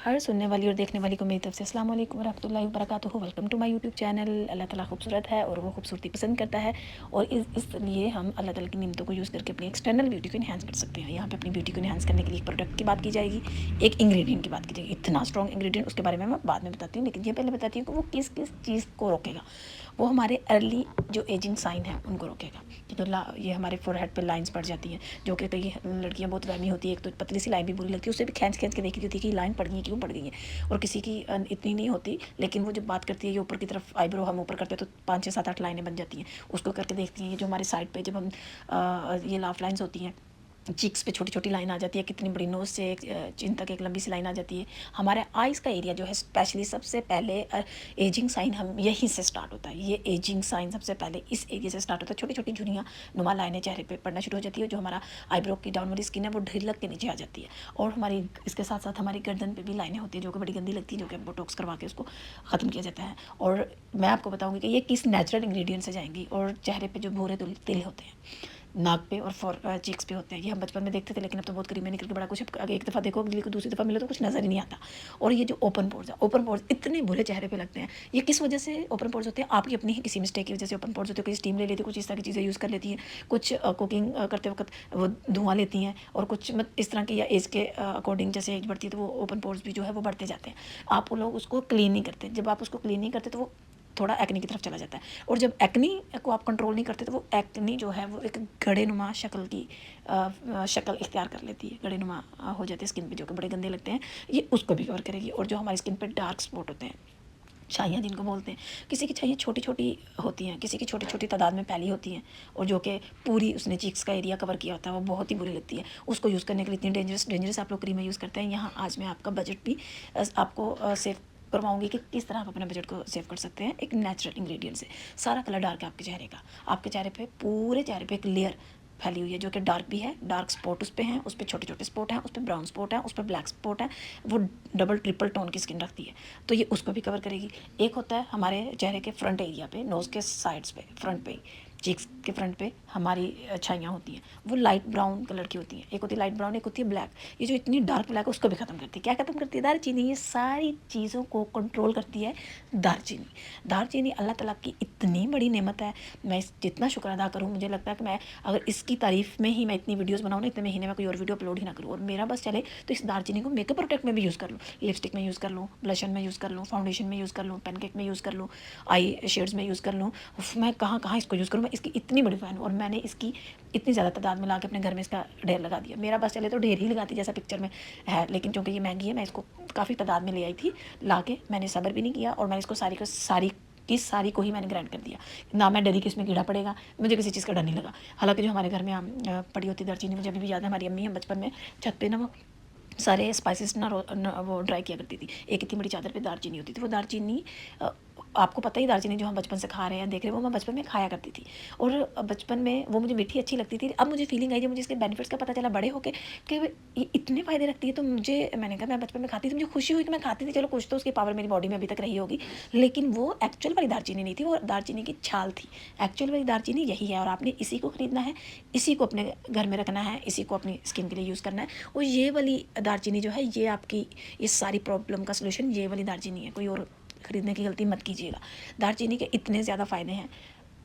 हर सुनने वाली और देखने वाली को मेरी तरफ से अस्सलाम वालेकुम वरहमतुल्लाहि वबरकातुहू। Welcome to my YouTube channel. Allah ताला खूबसूरत है और वो खूबसूरती पसंद करता है और इसलिए हम अल्लाह ताला की नियमतों को यूज़ करके अपनी एक्सटर्नल ब्यूटी को इन्हांस कर सकते हैं। यहाँ पे अपनी ब्यूटी को इन्हांस करने के लिए एक प्रोडक्ट की बात की जाएगी, एक इंग्रेडिएंट की बात की जाएगी। इतना स्ट्रॉन्ग इंग्रेडिएंट उसके बारे में मैं बाद में बताती हूँ, लेकिन ये पहले बताती हूँ कि वो किस किस चीज़ को रोकेगा। वो हमारे अर्ली जो एजिंग साइन है उनको रोकेगा। ये हमारे फोरहेड पे लाइंस पड़ जाती हैं, जो कि कई लड़कियां बहुत वहमी होती है। एक तो पतली सी लाइन भी बुरी लगती है, उससे भी खींच खींच के देखी होती है कि लाइन पड़ गई है, क्यों पड़ गई है। और किसी की इतनी नहीं होती, लेकिन वो जब बात करती है ये ऊपर की तरफ आईब्रो हम ऊपर करते हैं तो 5 6 7 8 लाइनें बन जाती हैं। उसको करके देखती हैं। ये जो हमारे साइड पे जब हम ये लाफ लाइन्स होती हैं, चीक्स पे छोटी छोटी लाइन आ जाती है, कितनी बड़ी नोज से एक चिन तक एक लंबी सी लाइन आ जाती है। हमारे आइज़ का एरिया जो है स्पेशली सबसे पहले एजिंग साइन हम यहीं से स्टार्ट होता है। ये एजिंग साइन सबसे पहले इस एरिया से स्टार्ट होता है। छोटी छोटी झुर्रियाँ नुमा लाइनें चेहरे पे पड़ना शुरू हो जाती है। जो हमारा आईब्रो की डाउन वाली स्किन है वो ढिलक के नीचे आ जाती है। और हमारी इसके साथ साथ हमारी गर्दन पे भी लाइनें होती हैं जो कि बड़ी गंदी लगती है, जो कि बोटॉक्स करवा के उसको ख़त्म किया जाता है। और मैं आपको बताऊँगी कि ये किस नेचुरल इंग्रेडिएंट से जाएंगी। और चेहरे पे जो भूरे तिल होते हैं, नाक पे और चीक्स पे होते हैं, ये हम बचपन में देखते थे, लेकिन अब तो बहुत करीब में निकल के बड़ा कुछ एक दफ़ा देखो, अगली को दूसरी दफ़ा मिले तो कुछ नज़र ही नहीं आता। और ये जो ओपन पोर्स है, ओपन पोर्स इतने बुरे चेहरे पे लगते हैं। ये किस वजह से ओपन पोर्स होते हैं? आपकी अपनी ही किसी मिस्टेक की वजह से ओपन पोर्स होते हैं। कोई स्टीम ले लेती है, कुछ इस तरह की चीज़ें यूज़ कर लेती हैं, कुछ कुकिंग करते वक्त वो धुआं लेती हैं, और कुछ इस तरह की या एज के अकॉर्डिंग जैसे एज बढ़ती है तो वो ओपन पोर्स भी जो है वो बढ़ते जाते हैं। आप लोग उसको क्लीन नहीं करते। जब आप उसको क्लीन नहीं करते तो वो थोड़ा एक्नी की तरफ चला जाता है। और जब एक्नी को आप कंट्रोल नहीं करते तो वो एक्नी जो है वो एक गड़ेनुमा शक्ल की शक्ल इख्तियार कर लेती है, गड़ेनुमा हो जाती है स्किन पे, जो कि बड़े गंदे लगते हैं। ये उसको भी कवर करेगी। और जो हमारी स्किन पे डार्क स्पॉट होते हैं, छाइयाँ जिनको बोलते हैं, किसी की छाइयाँ छोटी छोटी होती हैं, किसी की छोटी छोटी तादाद में फैली होती हैं, और जो कि पूरी उसने चीक्स का एरिया कवर किया होता है, वो बहुत ही बुरी लगती है। उसको यूज़ करने के लिए इतनी डेंजरस आप लोग क्रीमें यूज़ करते हैं। यहाँ आज मैं आपका बजट भी आपको सेव करवाऊंगी कि किस तरह आप अपने बजट को सेव कर सकते हैं एक नेचुरल इंग्रेडिएंट से। सारा कलर डार्क है आपके चेहरे का, आपके चेहरे पे पूरे चेहरे पे एक लेयर फैली हुई है जो कि डार्क भी है। डार्क स्पॉट उस पर हैं, उस पर छोटे छोटे स्पॉट हैं, उस पर ब्राउन स्पॉट है, उस पर ब्लैक स्पॉट है। वो डबल ट्रिपल टोन की स्किन रखती है, तो ये उसको भी कवर करेगी। एक होता है हमारे चेहरे के फ्रंट एरिया पे, नोज़ के साइड्स पे, फ्रंट पे, चीक्स के फ्रंट पे हमारी छाइयाँ होती हैं, वो लाइट ब्राउन कलर की होती हैं। एक होती है लाइट ब्राउन, एक होती है ब्लैक। ये जो इतनी डार्क ब्लैक है उसको भी ख़त्म करती है। क्या ख़त्म करती है? दालचीनी। ये सारी चीज़ों को कंट्रोल करती है दालचीनी। दालचीनी अल्लाह ताला की इतनी बड़ी नेमत है, मैं इस जितना शुक्र अदा करूँ, मुझे लगता है कि मैं अगर इसकी तारीफ़ में ही मैं इतनी वीडियोज़ बनाऊँ ना, इतने महीने में कोई और वीडियो अपलोड ही ना करूँ और मेरा बस चले, तो इस दालचीनी को मेकअप प्रोडक्ट में भी यूज़ कर लूँ, लिपस्टिक में यूज़ कर लूँ, ब्लशन में यूज़ कर लूँ, फाउंडेशन में यूज़ कर लूँ, पेनकेक में यूज़ कर लूँ, आई शेड्स में यूज़ कर लूँ। मैं कहाँ कहाँ इसको यूज़ करूँ। मैं इसकी इतनी बड़ी फ़ैन हूँ और मैंने इसकी इतनी ज़्यादा तादाद में ला के अपने घर में इसका ढेर लगा दिया। मेरा बस चले तो ढेर ही लगाती जैसा पिक्चर में है, लेकिन चूँकि ये महंगी है, मैं इसको काफ़ी तादाद में ले आई थी ला के। मैंने सब्र भी नहीं किया और मैंने इसको सारी को ही मैंने ग्राइंड कर दिया। ना मैं डरी कि इसमें कीड़ा पड़ेगा, मुझे किसी चीज़ का डर नहीं लगा। हालांकि जो हमारे घर में पड़ी होती दालचीनी, मुझे अभी भी याद है, हमारी अम्मी हम बचपन में छत पे ना वो सारे स्पाइसेस ना वो ड्राई किया करती थी। एक इतनी बड़ी चादर पे दालचीनी होती थी। वो दालचीनी आपको पता ही, दालचीनी जो हम बचपन से खा रहे हैं, देख रहे हैं, वो मैं बचपन में खाया करती थी। और बचपन में वो मुझे मीठी अच्छी लगती थी। अब मुझे फीलिंग आई, जब मुझे इसके बेनिफिट्स का पता चला बड़े होके कि ये इतने फ़ायदे रखती है, तो मैंने कहा, मैं बचपन में खाती थी, मुझे खुशी हुई कि मैं खाती थी। चलो कुछ तो उसकी पावर मेरी बॉडी में अभी तक रही होगी, लेकिन वो एक्चुअल वाली दालचीनी नहीं थी, वो दालचीनी की छाल थी। एक्चुअल वाली दालचीनी यही है और आपने इसी को ख़रीदना है, इसी को अपने घर में रखना है, इसी को अपनी स्किन के लिए यूज़ करना है। और ये वाली दालचीनी जो है, ये आपकी ये सारी प्रॉब्लम का सलूशन ये वाली दालचीनी है। कोई और ख़रीदने की गलती मत कीजिएगा। दालचीनी के इतने ज़्यादा फ़ायदे हैं।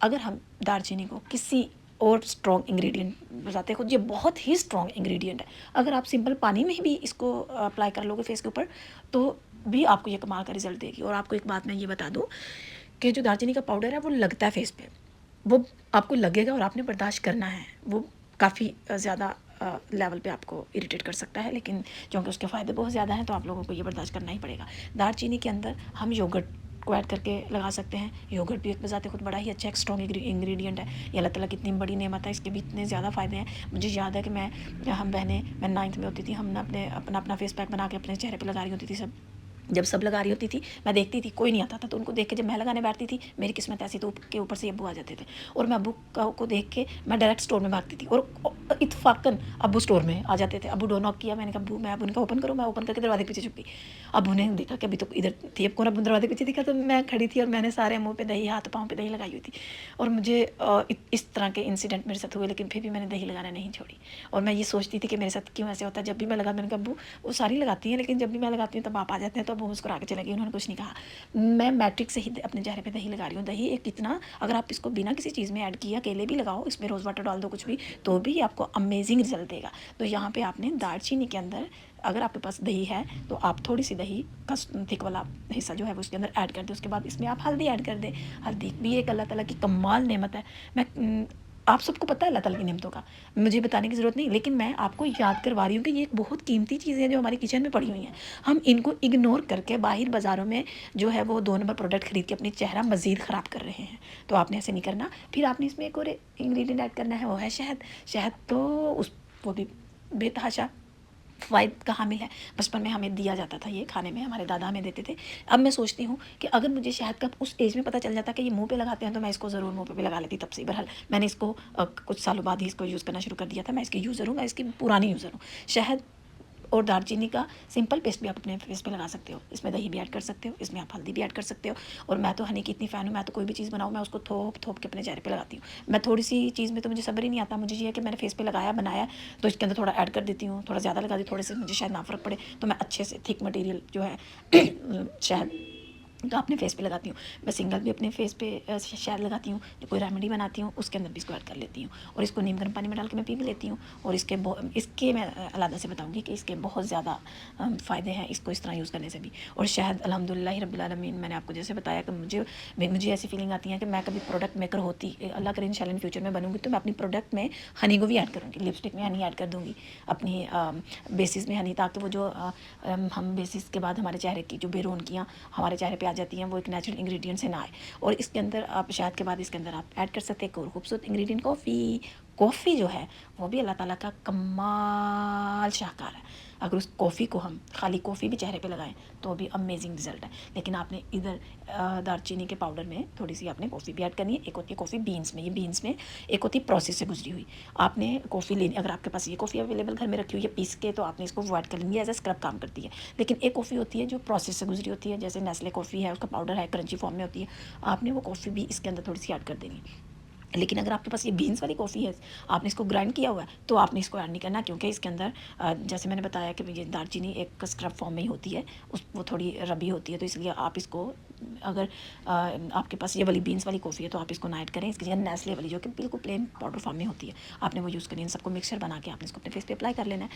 अगर हम दालचीनी को किसी और स्ट्रॉन्ग इंग्रेडिएंट बताते हैं, खुद ये बहुत ही स्ट्रॉन्ग इंग्रेडिएंट है। अगर आप सिंपल पानी में भी इसको अप्लाई कर लोगे फेस के ऊपर, तो भी आपको ये कमाल का रिजल्ट देगी। और आपको एक बात मैं ये बता दूं कि जो दालचीनी का पाउडर है वो लगता है फेस पे, वो आपको लगेगा और आपने बर्दाश्त करना है। वो काफ़ी ज़्यादा लेवल पे आपको इरिटेट कर सकता है, लेकिन क्योंकि उसके फ़ायदे बहुत ज़्यादा हैं तो आप लोगों को ये बर्दाश्त करना ही पड़ेगा। दालचीनी के अंदर हम योगर्ट को ऐड करके लगा सकते हैं। योगर्ट भी एक बजाते खुद बड़ा ही अच्छा एक स्ट्रॉन्ग इंग्रेडिएंट है। ये अल्लाह ताला की इतनी बड़ी नेमत है, इसके भी इतने ज़्यादा फ़ायदे हैं। मुझे याद है कि मैं 9th में होती थी, हम ना अपना फेस पैक बना के अपने चेहरे पर लगा रही होती थी सब जब सब लगा रही होती थी मैं देखती थी, कोई नहीं आता था, तो उनको देख के जब मैं लगाने बैठती थी, मेरी किस्मत ऐसी तो के ऊपर से अब्बू आ जाते थे और मैं अब्बू को देख के मैं डायरेक्ट स्टोर में भागती थी और इत्फाकन अब्बू स्टोर में आ जाते थे। अब्बू डोर नॉक किया, मैंने कहा अब्बू, मैं अब्बू ने कहा ओपन करो, मैं ओपन करके दरवाजे के पीछे छुप गई। अब्बू ने देखा कि अभी तो इधर थी, अब कौन, अब्बू दरवाजे के पीछे दिखा तो मैं खड़ी थी और मैंने सारे मुँह पे दही, हाथ पाँव पे दही लगाई हुई थी। और मुझे इस तरह के इंसिडेंट मेरे साथ हुए, लेकिन फिर भी मैंने दही लगाना नहीं छोड़ी। और मैं ये सोचती थी कि मेरे साथ क्यों ऐसे होता है। जब भी मैं लगा, मैंने कहा अब्बू, वो सारी लगाती हैं लेकिन जब भी मैं लगाती हूँ तब आप आ जाते हैं, तो वो मुस्कुरा के चले गई, उन्होंने कुछ नहीं कहा। मैं मैट्रिक से ही अपने चेहरे पे दही लगा रही हूँ। दही एक इतना, अगर आप इसको बिना किसी चीज़ में ऐड किया, अकेले भी लगाओ, इसमें रोज़ वाटर डाल दो, कुछ भी, तो भी आपको अमेजिंग रिजल्ट देगा। तो यहाँ पे आपने दालचीनी के अंदर, अगर आपके पास दही है तो आप थोड़ी सी दही का थिक वाला हिस्सा जो है वो उसके अंदर ऐड कर दें। उसके बाद इसमें आप हल्दी ऐड कर दें। हल्दी भी एक अल्लाह ताला की कमाल नेमत है। मैं आप सबको पता है अल्लाह ताला की नेमतों का, मुझे बताने की ज़रूरत नहीं, लेकिन मैं आपको याद करवा रही हूँ कि ये एक बहुत कीमती चीज़ें हैं जो हमारी किचन में पड़ी हुई हैं। हम इनको इग्नोर करके बाहर बाज़ारों में जो है वो 2 नंबर प्रोडक्ट खरीद के अपनी चेहरा मज़ीद ख़राब कर रहे हैं। तो आपने ऐसे नहीं करना। फिर आपने इसमें एक और इंग्रेडिएंट ऐड करना है, वो है शहद। शहद तो उस वो भी बेतहाशा फ़वाइद का हामिल है। बचपन में हमें दिया जाता था ये खाने में, हमारे दादा हमें देते थे। अब मैं सोचती हूँ कि अगर मुझे शहद का उस एज में पता चल जाता कि ये मुँह पे लगाते हैं, तो मैं इसको ज़रूर मुँह पे भी लगा लेती तब से। बहरहाल मैंने इसको कुछ सालों बाद ही इसको यूज़ करना शुरू कर दिया था। मैं इसकी यूज़र हूँ, मैं इसकी पुरानी यूज़र हूँ। शहद और दालचीनी का सिंपल पेस्ट भी आप अपने फेस पे लगा सकते हो। इसमें दही भी ऐड कर सकते हो, इसमें आप हल्दी भी ऐड कर सकते हो। और मैं तो हनी की इतनी फ़ैन हूँ, मैं तो कोई भी चीज़ बनाऊँ मैं उसको थोप के अपने चेहरे पे लगाती हूँ। मैं थोड़ी सी चीज़ में तो मुझे सब्र ही नहीं आता, मुझे ये है कि मैंने फेस पे लगाया, बनाया, तो इसके अंदर थोड़ा ऐड कर देती हूँ, थोड़ा ज़्यादा लगा दी, थोड़े से मुझे शायद ना फ़र्क पड़े, तो मैं अच्छे से थिक मटेरियल जो है शहद तो अपने फेस पे लगाती हूँ। मैं सिंगल भी अपने फेस पे शहद लगाती हूँ। जो कोई रेमेडी बनाती हूँ उसके अंदर भी इसको ऐड कर लेती हूँ और इसको नीम गर्म पानी में डाल के मैं पी भी लेती हूँ। और इसके मैं अलग से बताऊँगी कि इसके बहुत ज़्यादा फ़ायदे हैं इसको इस तरह यूज़ करने से भी। और शहद अल्हम्दुलिल्लाह रब्बिल आलमीन, मैंने आपको जैसे बताया कि मुझे ऐसी फीलिंग आती है कि मैं कभी प्रोडक्ट मेकर होती, अल्लाह करे इंशाल्लाह इन फ्यूचर में बनूँगी, तो मैं अपनी प्रोडक्ट में हनी को भी ऐड करूँगी। लिपस्टिक में हनी ऐड कर दूँगी, अपनी बेसिस में हनी, ताकि वो जो हम बेसिस के बाद हमारे चेहरे की जो बेरौनकियाँ हमारे चेहरे पे आ जाती हैं वो एक नेचुरल इंग्रेडिएंट से ना आए। और इसके अंदर आप शहद के बाद इसके अंदर आप ऐड कर सकते हैं एक और खूबसूरत इंग्रेडिएंट, कॉफ़ी। कॉफ़ी जो है वो भी अल्लाह ताला का कमाल शाहकार है। अगर उस कॉफ़ी को हम खाली कॉफ़ी भी चेहरे पे लगाएं तो भी अमेजिंग रिजल्ट है। लेकिन आपने इधर दालचीनी के पाउडर में थोड़ी सी आपने कॉफ़ी भी ऐड करनी है। एक होती है कॉफ़ी बीन्स में, ये बीन्स में एक होती है प्रोसेस से गुजरी हुई। आपने कॉफ़ी लेनी, अगर आपके पास ये कॉफ़ी अवेलेबल घर में रखी हुई है पीस के, तो आपने इसको अवॉइड कर लेंगे, एज ए स्क्रब काम करती है। लेकिन एक कॉफ़ी होती है जो प्रोसेस से गुजरी होती है, जैसे नेस्ले कॉफ़ी है, उसका पाउडर है, क्रंची फॉर्म में होती है, आपने वो कॉफ़ी भी इसके अंदर थोड़ी सी ऐड कर देनी है। लेकिन अगर आपके पास ये बीन्स वाली कॉफ़ी है, आपने इसको ग्राइंड किया हुआ है, तो आपने इसको ऐड नहीं करना, क्योंकि इसके अंदर जैसे मैंने बताया कि ये दालचीनी एक स्क्रब फॉर्म में ही होती है, वो थोड़ी रबी होती है, तो इसलिए आप इसको अगर आपके पास ये वाली बीन्स वाली कॉफ़ी है तो आप इसको ना ऐड करें। इसकी जगह नेस्ले वाली जो कि बिल्कुल प्लेन पाउडर फॉर्म में होती है, आपने वो यूज़ करनी है। इन सबको मिक्सचर बना के आपने इसको अपने फेस पे अप्लाई कर लेना है।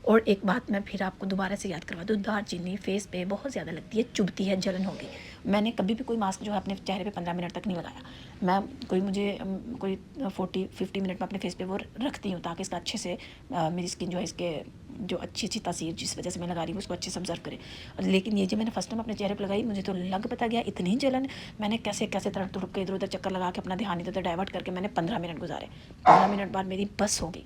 और एक बात मैं फिर आपको दोबारा से याद करवा दूँ, दालचीनी फेस पे बहुत ज़्यादा लगती है, चुभती है, जलन होगी। मैंने कभी भी कोई मास्क जो है अपने चेहरे पे 15 मिनट तक नहीं लगाया। मैं कोई 40-50 मिनट में अपने फेस पे वो रखती हूँ, ताकि इसका अच्छे से मेरी स्किन जो है इसके जो अच्छी तासीर जिस वजह से मैं लगा रही हूँ उसको अच्छे से ऑब्जर्व करे। लेकिन ये जो मैंने फर्स्ट टाइम अपने चेहरे पे लगाई, मुझे तो लग पता गया इतनी जलन, मैंने कैसे तड़प तड़प के इधर उधर चक्कर लगा के अपना ध्यान इधर उधर डाइवर्ट करके मैंने 15 मिनट गुजारे। 15 मिनट बाद मेरी बस हो गई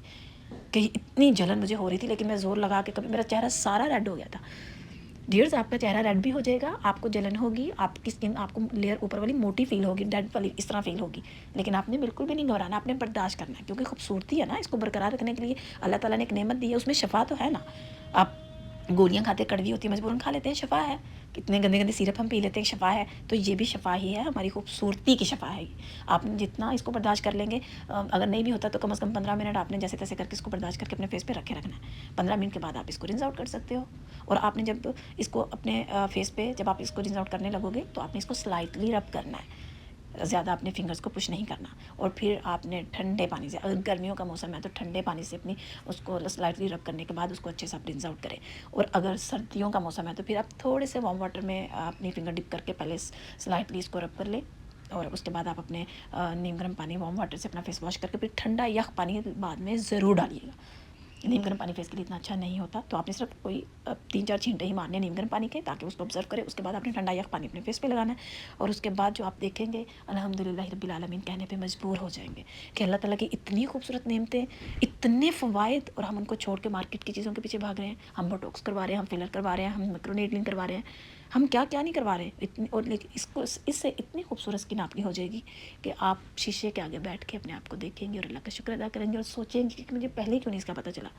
कि इतनी जलन मुझे हो रही थी, लेकिन मैं ज़ोर लगा के, कभी मेरा चेहरा सारा रेड हो गया था। डियर्स, आपका चेहरा रेड भी हो जाएगा, आपको जलन होगी, आपकी स्किन, आपको लेयर ऊपर वाली मोटी फील होगी, डेड वाली इस तरह फील होगी, लेकिन आपने बिल्कुल भी नहीं घबराना, आपने बर्दाश्त करना है, क्योंकि खूबसूरती है ना, इसको बरकरार रखने के लिए अल्लाह ताला ने एक नेमत दी है, उसमें शफा तो है ना। आप गोलियां खाते कड़वी होती है, मजबूरन खा लेते हैं, शफा है। कितने गंदे गंदे सिरप हम पी लेते हैं, शफा है। तो ये भी शफा ही है, हमारी खूबसूरती की शफा है। आप जितना इसको बर्दाश्त कर लेंगे, अगर नहीं भी होता तो कम से कम 15 मिनट आपने जैसे तैसे करके इसको बर्दाश्त करके अपने फेस पे रखे रखना है। 15 मिनट के बाद आप इसको रिंस आउट कर सकते हो। और आपने जब इसको अपने फेस पे जब आप इसको रिंस आउट करने लगोगे तो आपने इसको स्लाइटली रब करना है, ज़्यादा अपने फिंगर्स को पुश नहीं करना। और फिर आपने ठंडे पानी से, अगर गर्मियों का मौसम है तो ठंडे पानी से अपनी उसको स्लाइटली रब करने के बाद उसको अच्छे से आप रिंस आउट करें। और अगर सर्दियों का मौसम है तो फिर आप थोड़े से वार्म वाटर में अपनी फिंगर डिप करके पहले स्लाइटली इसको रब कर लें, और उसके बाद आप अपने नीम गर्म पानी वार्म वाटर से अपना फेस वॉश करके फिर ठंडा यख पानी बाद में ज़रूर डालिएगा। नीम गर्म पानी फेस के लिए इतना अच्छा नहीं होता, तो आपने सिर्फ कोई 3-4 छींटे ही मारने नीम गर्म पानी के, ताकि उसको ऑब्जर्व करे। उसके बाद आपने ठंडा यख पानी अपने फेस पे लगाना है, और उसके बाद जो आप देखेंगे अल्हम्दुलिल्लाह रब्बिल आलमीन कहने पे मजबूर हो जाएंगे कि अल्लाह ताला की इतनी खूबसूरत नेमतें, इतने फ़वाइद, और हम उनको छोड़ के मार्केट की चीज़ों के पीछे भाग रहे हैं। हम बोटॉक्स करवा रहे हैं, हम फिलर करवा रहे हैं, हम माइक्रोनेडलिंग करवा रहे हैं। हम क्या क्या नहीं करवा रहे इतनी, और लेकिन इसको इससे इतनी खूबसूरत स्किन आपकी हो जाएगी कि आप शीशे के आगे बैठ के अपने आप को देखेंगे और अल्लाह का शुक्र अदा करेंगे और सोचेंगे कि मुझे पहले क्यों नहीं इसका पता चला।